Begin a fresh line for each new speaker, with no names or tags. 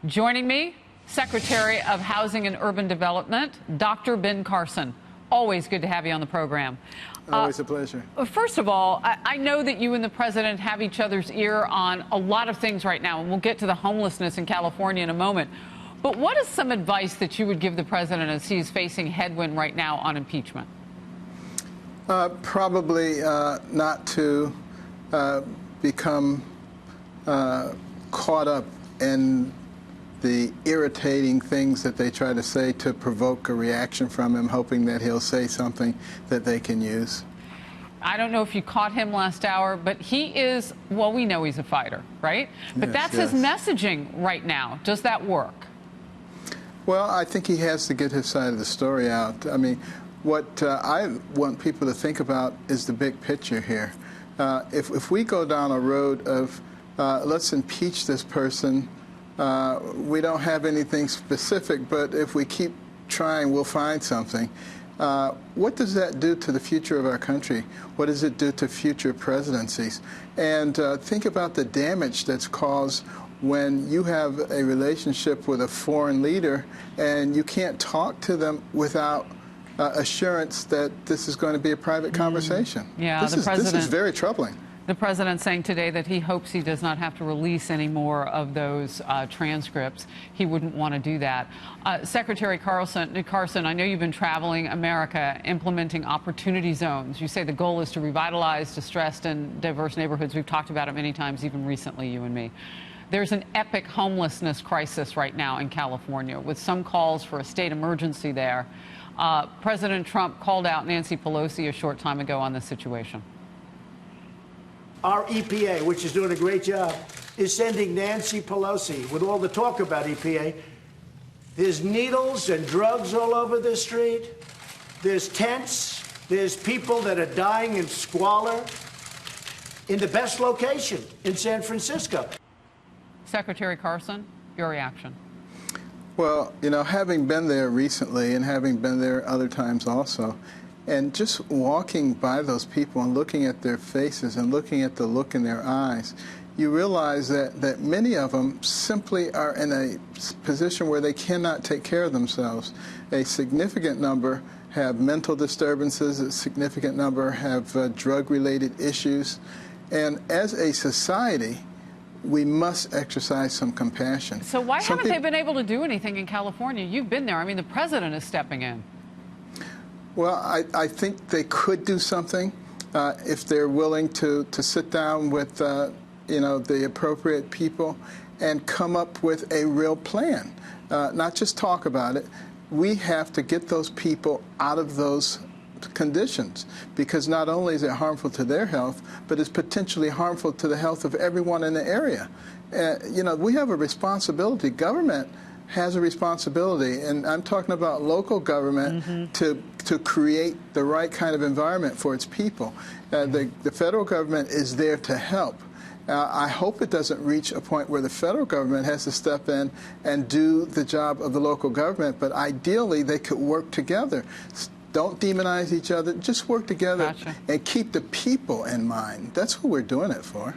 Joining me, Secretary of Housing and Urban Development, Dr. Ben Carson. Always good to have you on the program.
Always a pleasure.
First of all, I know that you and the president have each other's ear on a lot of things right now, and we'll get to the homelessness in California in a moment. But what is some advice that you would give the president as he's facing headwind right now on impeachment?
Probably not to become caught up in the irritating things that they try to say to provoke a reaction from him, hoping that he'll say something that they can use. I
don't know if you caught him last hour, but he is, well, we know he's a fighter, right? But
yes,
that's his messaging right now. Does that work?
Well, I think he has to get his side of the story out. I mean, what I want people to think about is the big picture here. If we go down a road of let's impeach this person, we don't have anything specific, but if we keep trying, we'll find something. What does that do to the future of our country? What does it do to future presidencies? And think about the damage that's caused when you have a relationship with a foreign leader and you can't talk to them without assurance that this is going to be a private conversation.
Yeah,
this is very troubling.
The president saying today that he hopes he does not have to release any more of those transcripts. He wouldn't want to do that. Secretary Carson, I know you've been traveling America implementing opportunity zones. You say the goal is to revitalize distressed and diverse neighborhoods. We've talked about it many times, even recently, you and me. There's an epic homelessness crisis right now in California, with some calls for a state emergency there. President Trump called out Nancy Pelosi a short time ago on this situation.
Our EPA, which is doing a great job, is sending Nancy Pelosi, with all the talk about EPA, there's needles and drugs all over the street. There's tents. There's people that are dying in squalor in the best location in San Francisco.
Secretary Carson, your reaction?
Well, you know, having been there recently and having been there other times also, and just walking by those people and looking at their faces and looking at the look in their eyes, you realize that many of them simply are in a position where they cannot take care of themselves. A significant number have mental disturbances, a significant number have drug-related issues. And as a society, we must exercise some compassion.
So why haven't they been able to do anything in California? You've been there. I mean, the president is stepping in.
Well, I think they could do something if they're willing to sit down with, you know, the appropriate people and come up with a real plan, not just talk about it. We have to get those people out of those conditions, because not only is it harmful to their health, but it's potentially harmful to the health of everyone in the area. You know, we have a responsibility. Government has a responsibility, and I'm talking about local government to create the right kind of environment for its people. The federal government is there to help. I hope it doesn't reach a point where the federal government has to step in and do the job of the local government, but ideally they could work together. Don't demonize each other. Just work together and keep the people in mind. That's what we're doing it for.